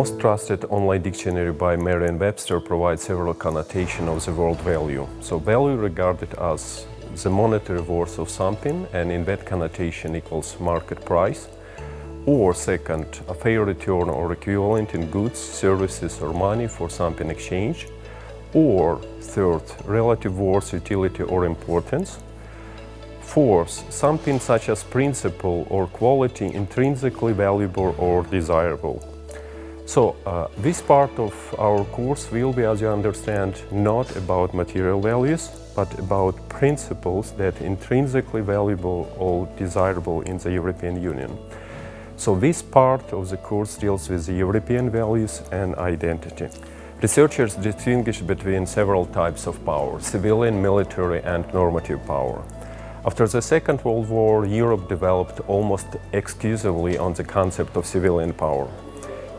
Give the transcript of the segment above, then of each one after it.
most trusted online dictionary by Merriam-Webster provides several connotations of the word value. So value regarded as the monetary worth of something, and in that connotation equals market price. Or second, a fair return or equivalent in goods, services or money for something exchanged. Or third, relative worth, utility or importance. Fourth, something such as principle or quality intrinsically valuable or desirable. So this part of our course will be, as you understand, not about material values, but about principles that intrinsically valuable or desirable in the European Union. So this part of the course deals with the European values and identity. Researchers distinguish between several types of power: civilian, military, and normative power. After the Second World War, Europe developed almost exclusively on the concept of civilian power.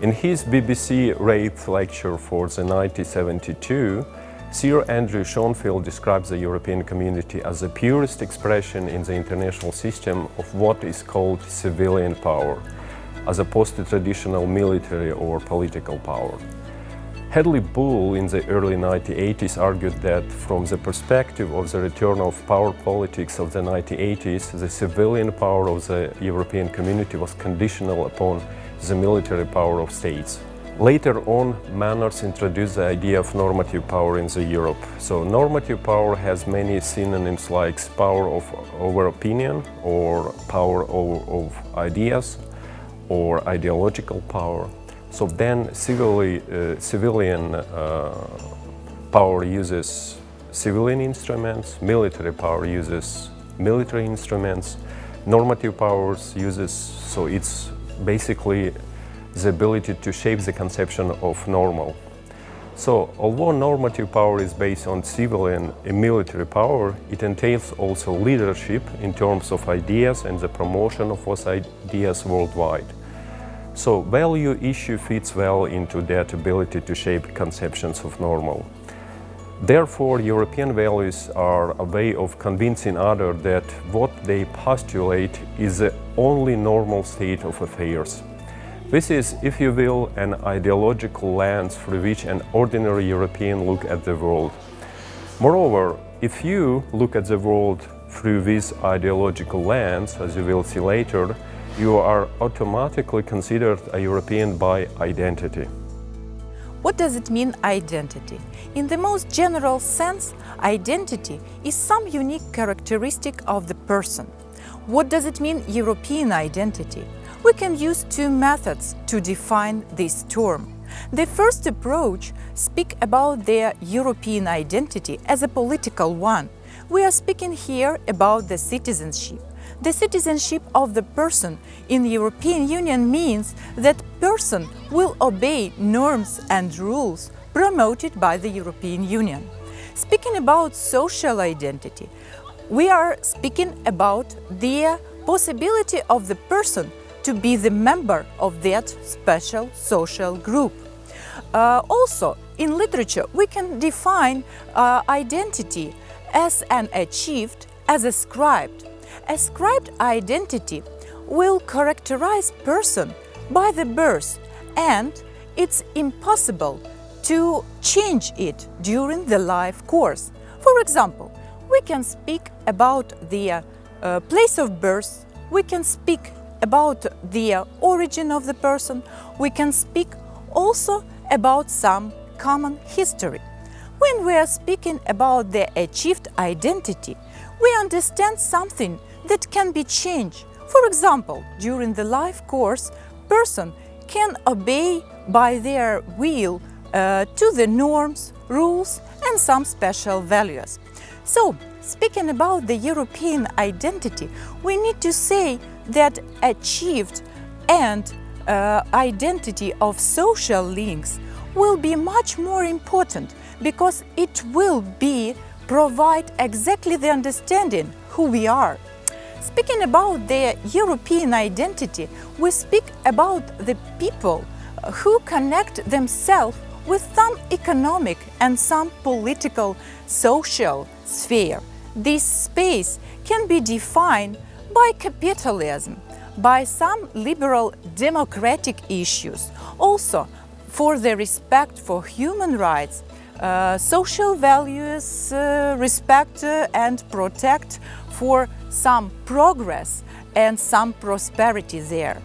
In his BBC Wraith lecture for the 1972, Sir Andrew Schonfield describes the European community as the purest expression in the international system of what is called civilian power, as opposed to traditional military or political power. Hedley Bull in the early 1980s argued that from the perspective of the return of power politics of the 1980s, the civilian power of the European community was conditional upon the military power of states. Later on, Manners introduced the idea of normative power in the Europe. So normative power has many synonyms like power over opinion, or power of ideas, or ideological power. So then civilian power uses civilian instruments, military power uses military instruments, normative powers uses, so it's basically the ability to shape the conception of normal. So although normative power is based on civilian and military power, it entails also leadership in terms of ideas and the promotion of those ideas worldwide. So value issue fits well into that ability to shape conceptions of normal. Therefore, European values are a way of convincing others that what they postulate is the only normal state of affairs. This is, if you will, an ideological lens through which an ordinary European looks at the world. Moreover, if you look at the world through this ideological lens, as you will see later, you are automatically considered a European by identity. What does it mean, identity? In the most general sense, identity is some unique characteristic of the person. What does it mean, European identity? We can use two methods to define this term. The first approach speaks about their European identity as a political one. We are speaking here about the citizenship. The citizenship of the person in the European Union means that person will obey norms and rules promoted by the European Union. Speaking about social identity, we are speaking about the possibility of the person to be the member of that special social group. Also, in literature, we can define identity as an achieved, as ascribed. Ascribed identity will characterize person by the birth, and it's impossible to change it during the life course. For example, we can speak about the place of birth, we can speak about the origin of the person, we can speak also about some common history. When we are speaking about the achieved identity, we understand something that can be changed. For example, during the life course, person can obey by their will to the norms, rules, and some special values. So, speaking about the European identity, we need to say that achieved and identity of social links will be much more important, because it will provide exactly the understanding who we are. Speaking about the European identity, we speak about the people who connect themselves with some economic and some political, social sphere. This space can be defined by capitalism, by some liberal democratic issues, also for the respect for human rights, social values, respect and protect for some progress and some prosperity there.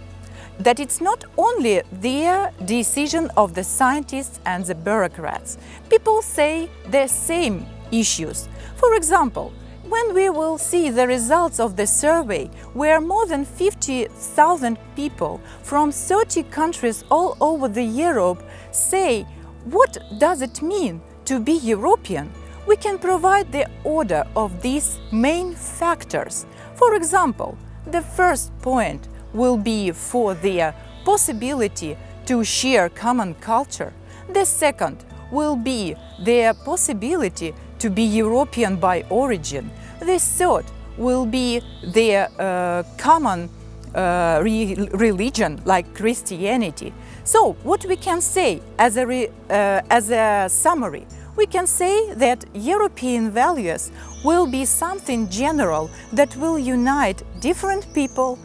That it's not only the decision of the scientists and the bureaucrats. People say the same issues. For example, when we will see the results of the survey, where more than 50,000 people from 30 countries all over Europe say, what does it mean to be European? We can provide the order of these main factors. For example, the first point will be for the possibility to share common culture. The second will be the possibility to be European by origin. The third will be the common religion like Christianity. So what we can say as a summary, we can say that European values will be something general that will unite different people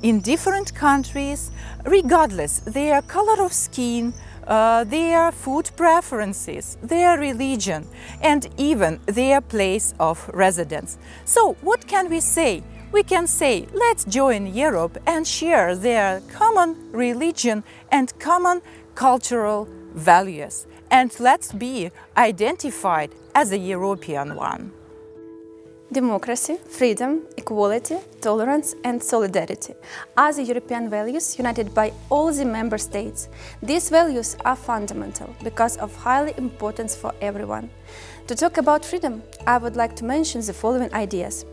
in different countries, regardless their color of skin, their food preferences, their religion, and even their place of residence. So what can we say? We can say, let's join Europe and share their common religion and common cultural values. And let's be identified as a European one. Democracy, freedom, equality, tolerance and solidarity are the European values united by all the member states. These values are fundamental because of high importance for everyone. To talk about freedom, I would like to mention the following ideas.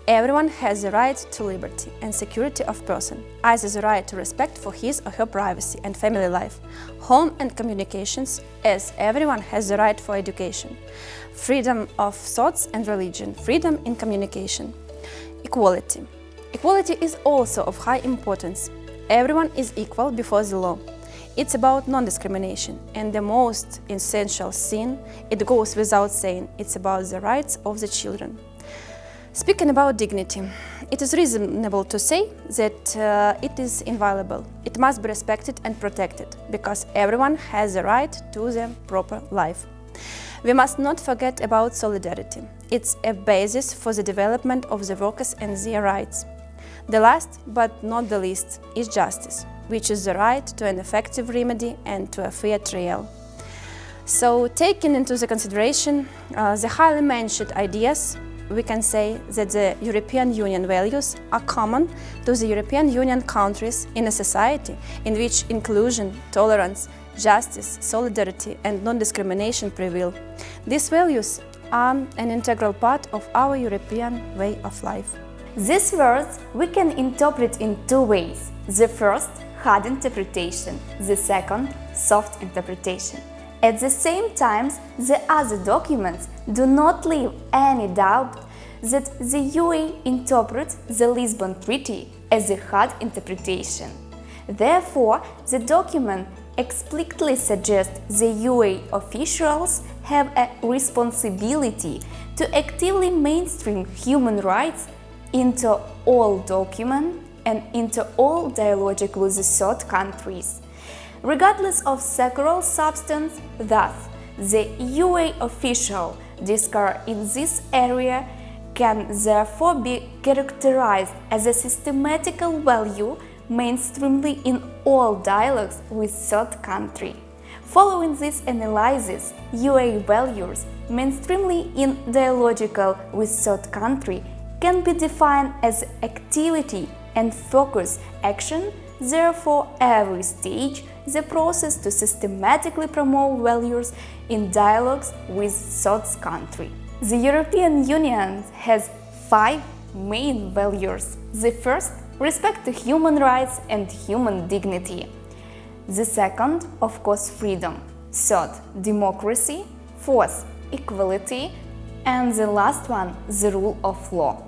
Everyone has the right to liberty and security of person, either the right to respect for his or her privacy and family life, home and communications, as everyone has the right for education, freedom of thoughts and religion, freedom in communication. Equality. Equality is also of high importance. Everyone is equal before the law. It's about non-discrimination, and the most essential thing, it goes without saying, it's about the rights of the children. Speaking about dignity, it is reasonable to say that it is inviolable. It must be respected and protected, because everyone has the right to the proper life. We must not forget about solidarity. It's a basis for the development of the workers and their rights. The last, but not the least, is justice, which is the right to an effective remedy and to a fair trial. So, taking into the consideration the highly mentioned ideas, we can say that the European Union values are common to the European Union countries in a society in which inclusion, tolerance, justice, solidarity and non-discrimination prevail. These values are an integral part of our European way of life. These words we can interpret in two ways. The first, hard interpretation, the second, soft interpretation. At the same time, the other documents do not leave any doubt that the UE interprets the Lisbon Treaty as a hard interpretation. Therefore, the document explicitly suggests the UE officials have a responsibility to actively mainstream human rights into all documents and into all dialogue with the third countries. Regardless of secular substance, thus, the UE official discourse in this area can therefore be characterized as a systematical value mainstreamly in all dialogues with third country. Following this analysis, UE values mainstreamly in dialogical with third country can be defined as activity and focus action. Therefore, every stage the process to systematically promote values in dialogues with third country. The European Union has 5 main values. The first, respect to human rights and human dignity. The second, of course, freedom. Third, democracy. Fourth, equality. And the last one, the rule of law.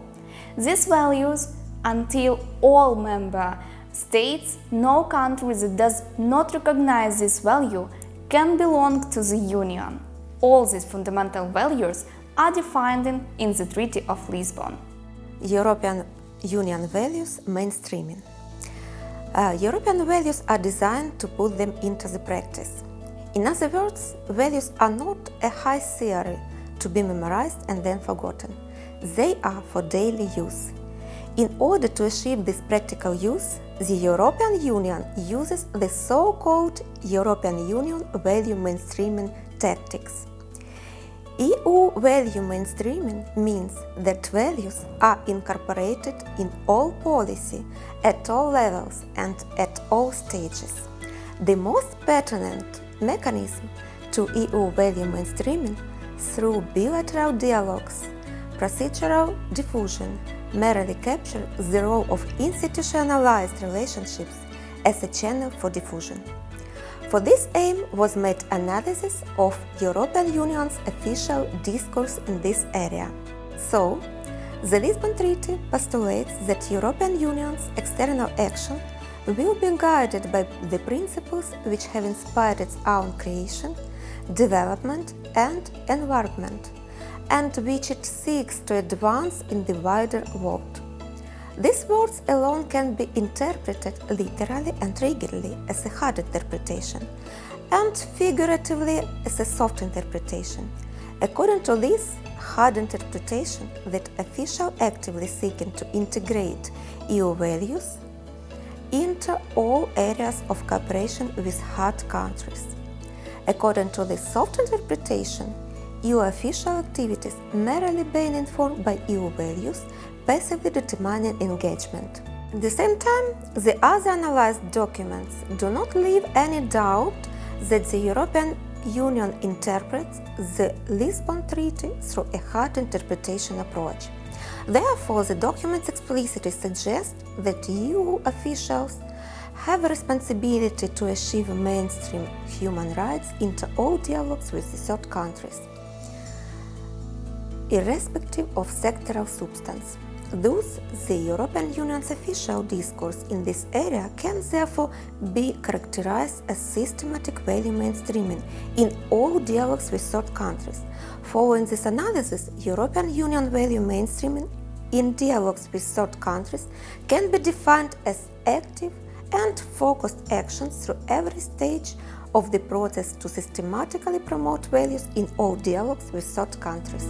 These values, until all member states, no country that does not recognize this value can belong to the Union. All these fundamental values are defined in the Treaty of Lisbon. European Union values mainstreaming. European values are designed to put them into the practice. In other words, values are not a high theory to be memorized and then forgotten. They are for daily use. In order to achieve this practical use, the European Union uses the so-called European Union value mainstreaming tactics. EU value mainstreaming means that values are incorporated in all policy at all levels and at all stages. The most pertinent mechanism to EU value mainstreaming through bilateral dialogues, procedural diffusion, merely capture the role of institutionalized relationships as a channel for diffusion. For this aim was made analysis of European Union's official discourse in this area. So, the Lisbon Treaty postulates that European Union's external action will be guided by the principles which have inspired its own creation, development and environment, and which it seeks to advance in the wider world. These words alone can be interpreted literally and rigidly as a hard interpretation, and figuratively as a soft interpretation. According to this hard interpretation, that officials actively seeking to integrate EU values into all areas of cooperation with hard countries. According to this soft interpretation, EU official activities merely being informed by EU values, passively determining engagement. At the same time, the other analyzed documents do not leave any doubt that the European Union interprets the Lisbon Treaty through a hard interpretation approach. Therefore, the documents explicitly suggest that EU officials have a responsibility to achieve mainstream human rights into all dialogues with the third countries, irrespective of sectoral substance. Thus, the European Union's official discourse in this area can therefore be characterized as systematic value mainstreaming in all dialogues with third countries. Following this analysis, European Union value mainstreaming in dialogues with third countries can be defined as active and focused actions through every stage of the process to systematically promote values in all dialogues with third countries.